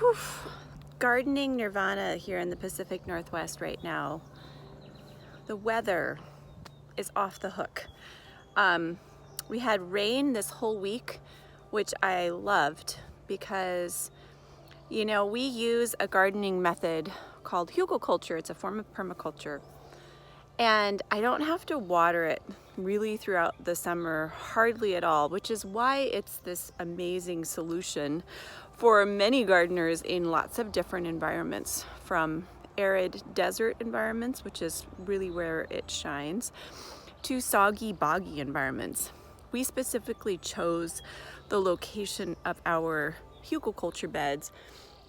Whew. Gardening nirvana here in the Pacific Northwest right now. The weather is off the hook. We had rain this whole week, which I loved because, we use a gardening method called hugelkultur. It's a form of permaculture. And I don't have to water it really throughout the summer, hardly at all, which is why it's this amazing solution for many gardeners in lots of different environments, from arid desert environments, which is really where it shines, to soggy, boggy environments. We specifically chose the location of our hugelkultur beds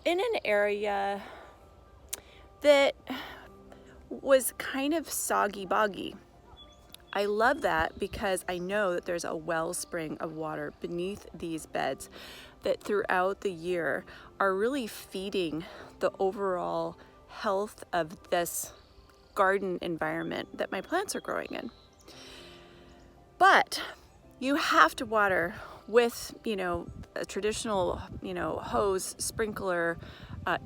in an area that was kind of soggy boggy. I love that because I know that there's a wellspring of water beneath these beds that throughout the year are really feeding the overall health of this garden environment that my plants are growing in. But you have to water with, a traditional, hose, sprinkler,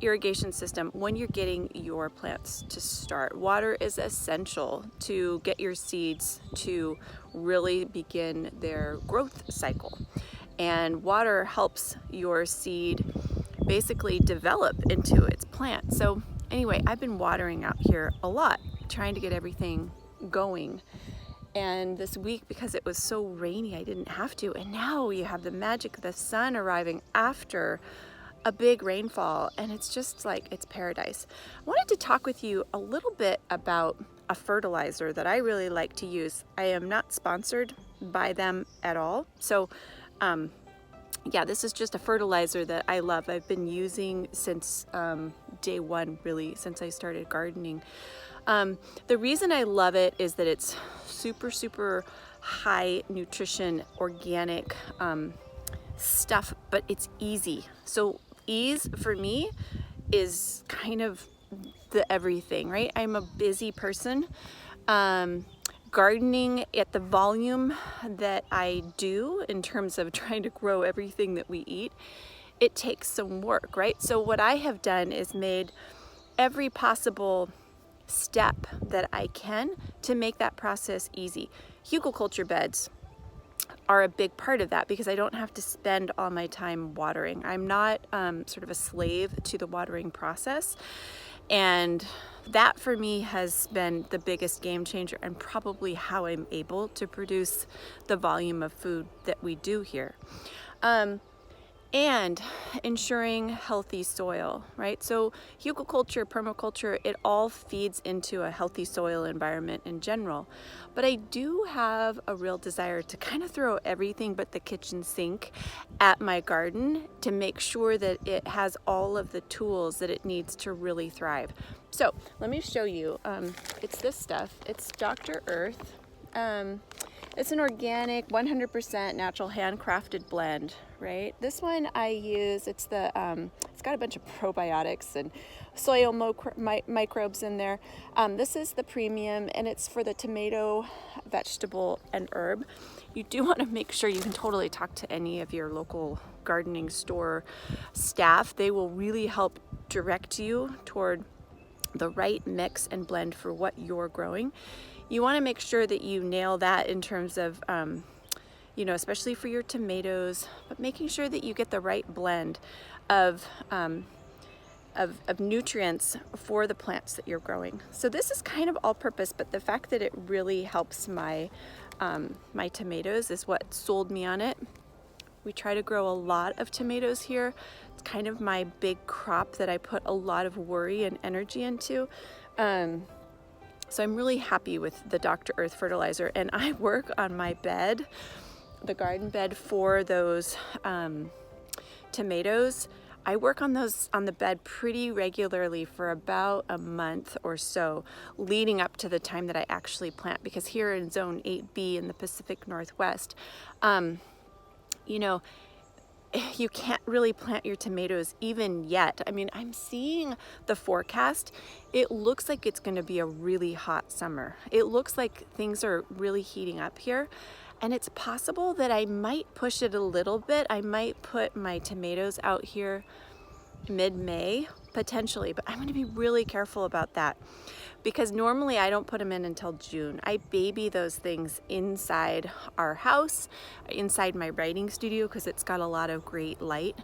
irrigation system when you're getting your plants to start. Water is essential to get your seeds to really begin their growth cycle. And water helps your seed basically develop into its plant. So anyway, I've been watering out here a lot, trying to get everything going. And this week, because it was so rainy, I didn't have to. And now you have the magic of the sun arriving after a big rainfall, and it's just like, it's paradise. I wanted to talk with you a little bit about a fertilizer that I really like to use. I am not sponsored by them at all. So this is just a fertilizer that I love. I've been using since day one, really, since I started gardening. The reason I love it is that it's super high nutrition, organic stuff, but it's easy. So ease for me is kind of the everything, right? I'm a busy person. Gardening at the volume that I do in terms of trying to grow everything that we eat, it takes some work, right? So what I have done is made every possible step that I can to make that process easy. Hugelkultur beds are a big part of that because I don't have to spend all my time watering. I'm not sort of a slave to the watering process. And that for me has been the biggest game changer and probably how I'm able to produce the volume of food that we do here. And ensuring healthy soil, right? So hugelkultur, permaculture, it all feeds into a healthy soil environment in general. But I do have a real desire to kind of throw everything but the kitchen sink at my garden to make sure that it has all of the tools that it needs to really thrive. So let me show you. It's this stuff. It's Dr. Earth. It's an organic, 100% natural handcrafted blend, right? This one I use, it's got a bunch of probiotics and soil microbes in there. This is the premium, and it's for the tomato, vegetable, and herb. You do want to make sure you can totally talk to any of your local gardening store staff. They will really help direct you toward the right mix and blend for what you're growing. You want to make sure that you nail that in terms of, especially for your tomatoes, but making sure that you get the right blend of nutrients for the plants that you're growing. So this is kind of all purpose, but the fact that it really helps my tomatoes is what sold me on it. We try to grow a lot of tomatoes here. It's kind of my big crop that I put a lot of worry and energy into. So I'm really happy with the Dr. Earth fertilizer, and I work on my bed, the garden bed for those tomatoes. I work on the bed pretty regularly for about a month or so leading up to the time that I actually plant, because here in Zone 8B in the Pacific Northwest, you can't really plant your tomatoes even yet. I mean, I'm seeing the forecast. It looks like it's going to be a really hot summer. It looks like things are really heating up here. And it's possible that I might push it a little bit. I might put my tomatoes out here mid-May potentially, but I'm going to be really careful about that because normally I don't put them in until June. I baby those things inside our house, inside my writing studio, because it's got a lot of great light.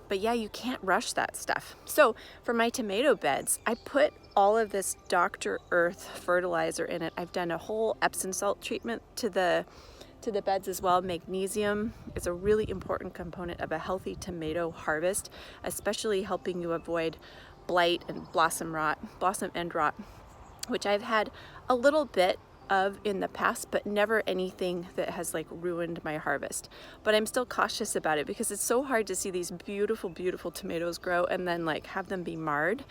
But yeah, you can't rush that stuff. So for my tomato beds, I put all of this Dr. Earth fertilizer in it. I've done a whole Epsom salt treatment to the beds as well. Magnesium is a really important component of a healthy tomato harvest, especially helping you avoid blight and blossom end rot, which I've had a little bit of in the past, but never anything that has like ruined my harvest. But I'm still cautious about it because it's so hard to see these beautiful, beautiful tomatoes grow and then like have them be marred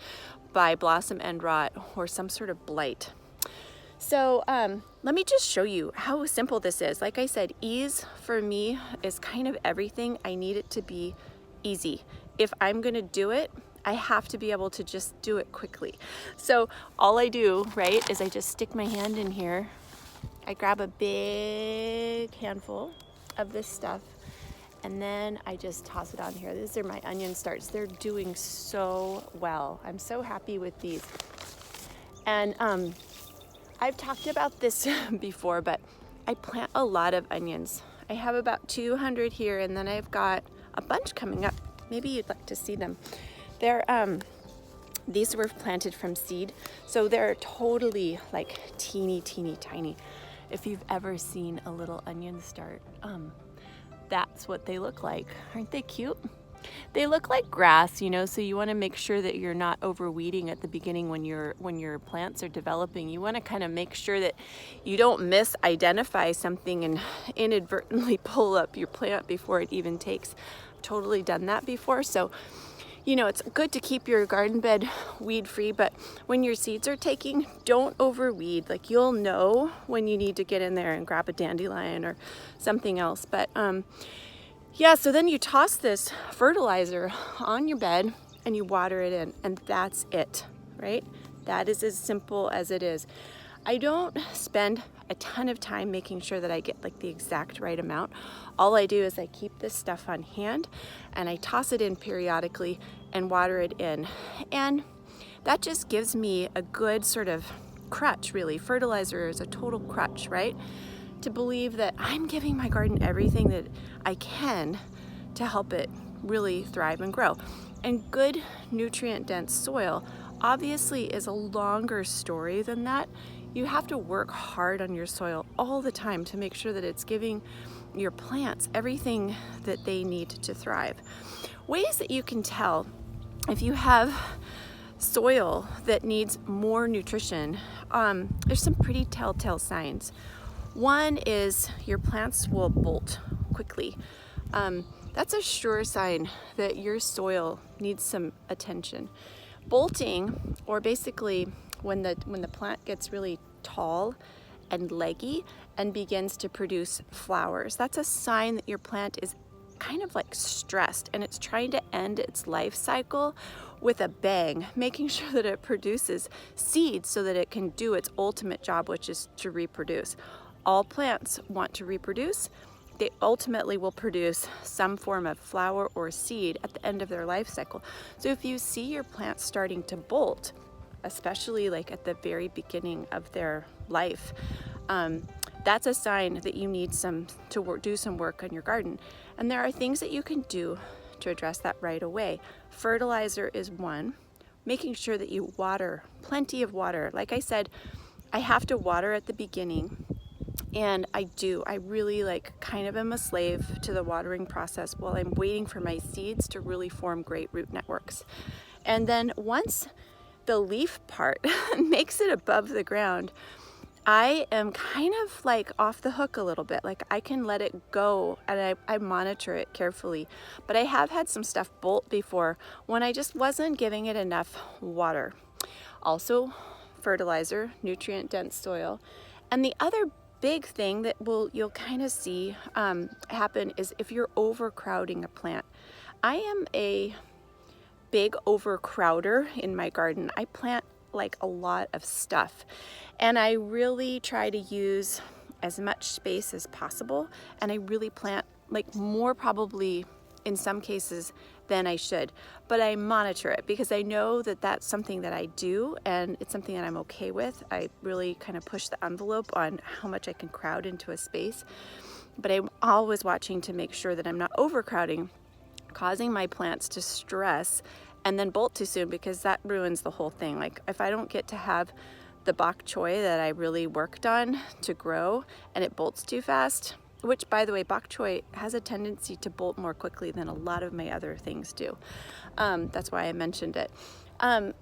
by blossom end rot or some sort of blight. So let me just show you how simple this is. Like I said, ease for me is kind of everything. I need it to be easy. If I'm gonna do it, I have to be able to just do it quickly. So all I do, right, is I just stick my hand in here. I grab a big handful of this stuff and then I just toss it on here. These are my onion starts. They're doing so well. I'm so happy with these. And I've talked about this before, but I plant a lot of onions. I have about 200 here, and then I've got a bunch coming up. Maybe you'd like to see them. They're these were planted from seed, so they're totally like teeny, teeny, tiny. If you've ever seen a little onion start, that's what they look like. Aren't they cute? They look like grass, you know, so you want to make sure that you're not overweeding at the beginning when your plants are developing. You want to kind of make sure that you don't misidentify something and inadvertently pull up your plant before it even takes. I've totally done that before. So, you know, it's good to keep your garden bed weed free, but when your seeds are taking, don't overweed. Like, you'll know when you need to get in there and grab a dandelion or something else. But yeah, so then you toss this fertilizer on your bed and you water it in, and that's it, right? That is as simple as it is. I don't spend a ton of time making sure that I get like the exact right amount. All I do is I keep this stuff on hand and I toss it in periodically and water it in. And that just gives me a good sort of crutch, really. Fertilizer is a total crutch, right? To believe that I'm giving my garden everything that I can to help it really thrive and grow. And good nutrient dense soil obviously is a longer story than that. You have to work hard on your soil all the time to make sure that it's giving your plants everything that they need to thrive. Ways that you can tell if you have soil that needs more nutrition, there's some pretty telltale signs. One is your plants will bolt quickly. That's a sure sign that your soil needs some attention. Bolting, or basically when the plant gets really tall and leggy and begins to produce flowers, that's a sign that your plant is kind of like stressed and it's trying to end its life cycle with a bang, making sure that it produces seeds so that it can do its ultimate job, which is to reproduce. All plants want to reproduce. They ultimately will produce some form of flower or seed at the end of their life cycle. So if you see your plants starting to bolt, especially like at the very beginning of their life, that's a sign that you need to do some work on your garden. And there are things that you can do to address that right away. Fertilizer is one. Making sure that you water, plenty of water. Like I said, I have to water at the beginning. And I really like kind of am a slave to the watering process while I'm waiting for my seeds to really form great root networks. And then once the leaf part makes it above the ground, I am kind of like off the hook a little bit. Like I can let it go and I monitor it carefully. But I have had some stuff bolt before when I just wasn't giving it enough water. Also, fertilizer, nutrient dense soil. And the other big thing that you'll kind of see happen is if you're overcrowding a plant. I am a big overcrowder in my garden. I plant like a lot of stuff and I really try to use as much space as possible, and I really plant like more probably in some cases than I should, but I monitor it because I know that that's something that I do and it's something that I'm okay with. I really kind of push the envelope on how much I can crowd into a space, but I'm always watching to make sure that I'm not overcrowding, causing my plants to stress and then bolt too soon, because that ruins the whole thing. Like if I don't get to have the bok choy that I really worked on to grow and it bolts too fast, which by the way, bok choy has a tendency to bolt more quickly than a lot of my other things do. That's why I mentioned it.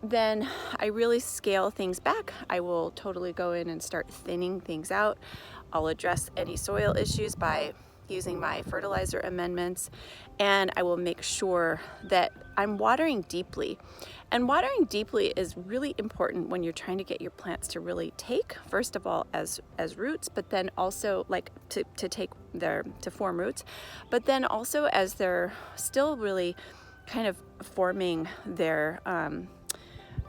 Then I really scale things back. I will totally go in and start thinning things out. I'll address any soil issues by using my fertilizer amendments, and I will make sure that I'm watering deeply. And watering deeply is really important when you're trying to get your plants to really take, first of all, as roots, but then also like to form roots, but then also as they're still really kind of forming their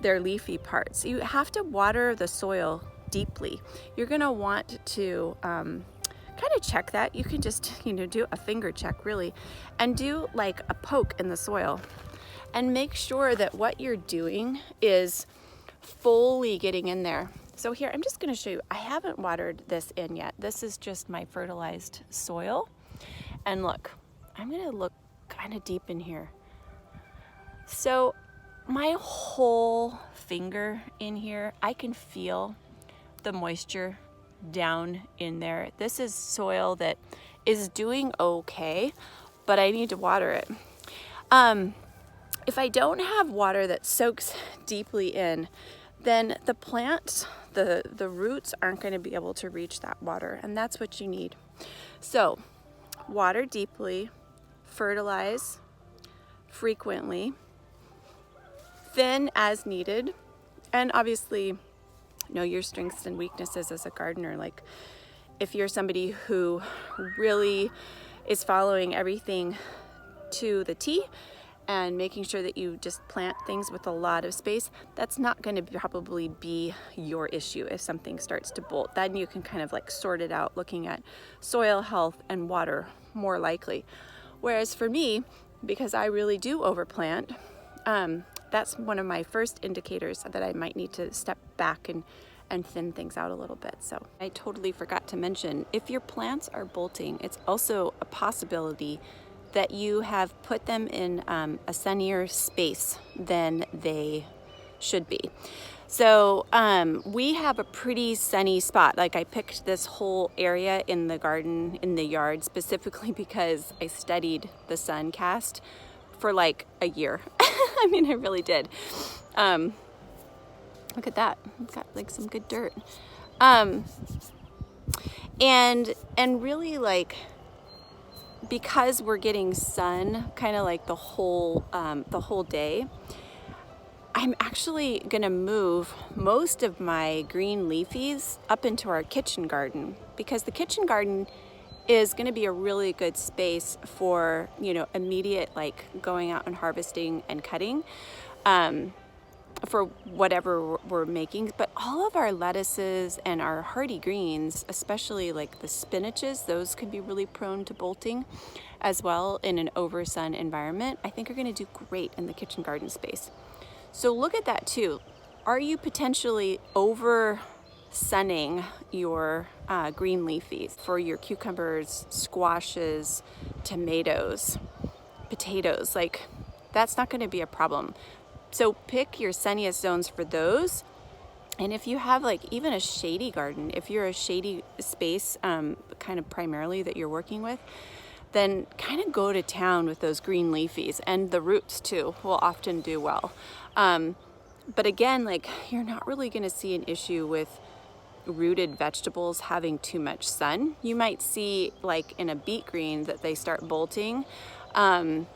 leafy parts. You have to water the soil deeply. You're gonna want to kind of check that. You can just, do a finger check really, and do like a poke in the soil and make sure that what you're doing is fully getting in there. So here, I'm just gonna show you, I haven't watered this in yet. This is just my fertilized soil. And look, I'm gonna look kind of deep in here. So my whole finger in here, I can feel the moisture down in there. This is soil that is doing okay, but I need to water it. If I don't have water that soaks deeply in, then the plants, the roots aren't going to be able to reach that water, and that's what you need. So water deeply, fertilize frequently, thin as needed, and obviously know your strengths and weaknesses as a gardener. Like if you're somebody who really is following everything to the T and making sure that you just plant things with a lot of space, that's not going to probably be your issue. If something starts to bolt, then you can kind of like sort it out looking at soil health and water more likely. Whereas for me, because I really do overplant, that's one of my first indicators that I might need to step back and thin things out a little bit. So I totally forgot to mention, if your plants are bolting, it's also a possibility that you have put them in a sunnier space than they should be. So we have a pretty sunny spot. Like I picked this whole area in the garden, in the yard, specifically because I studied the sun cast for like a year. I mean, I really did. Look at that. It's got like some good dirt. And really like, because we're getting sun kind of like the whole day, I'm actually gonna move most of my green leafies up into our kitchen garden, because the kitchen garden is going to be a really good space for, immediate like going out and harvesting and cutting for whatever we're making. But all of our lettuces and our hardy greens, especially like the spinaches, those could be really prone to bolting as well in an oversun environment. I think are going to do great in the kitchen garden space. So look at that too. Are you potentially over sunning your green leafies for your cucumbers, squashes, tomatoes, potatoes? Like that's not going to be a problem. So pick your sunniest zones for those. And if you have like even a shady garden, if you're a shady space kind of primarily that you're working with, then kind of go to town with those green leafies, and the roots too will often do well. But again, like you're not really going to see an issue with rooted vegetables having too much sun. You might see like in a beet green that they start bolting, and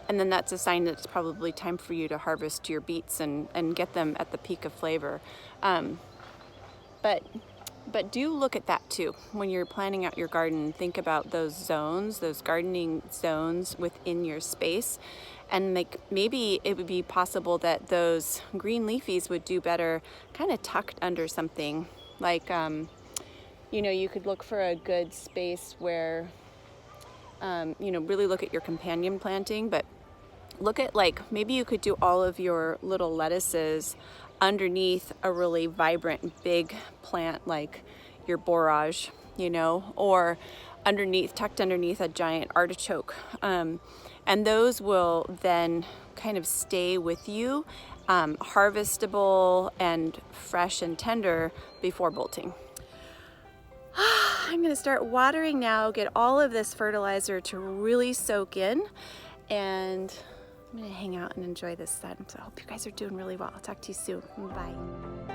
then that's a sign that it's probably time for you to harvest your beets and get them at the peak of flavor. But do look at that too. When you're planning out your garden, think about those zones, those gardening zones within your space. And like maybe it would be possible that those green leafies would do better kind of tucked under something. Like, you could look for a good space where you know, really look at your companion planting, but look at, like, maybe you could do all of your little lettuces underneath a really vibrant big plant like your borage, you know, or tucked underneath a giant artichoke. And those will then kind of stay with you, harvestable and fresh and tender before bolting. I'm gonna start watering now, get all of this fertilizer to really soak in, and I'm gonna hang out and enjoy this sun. So I hope you guys are doing really well. I'll talk to you soon. Bye.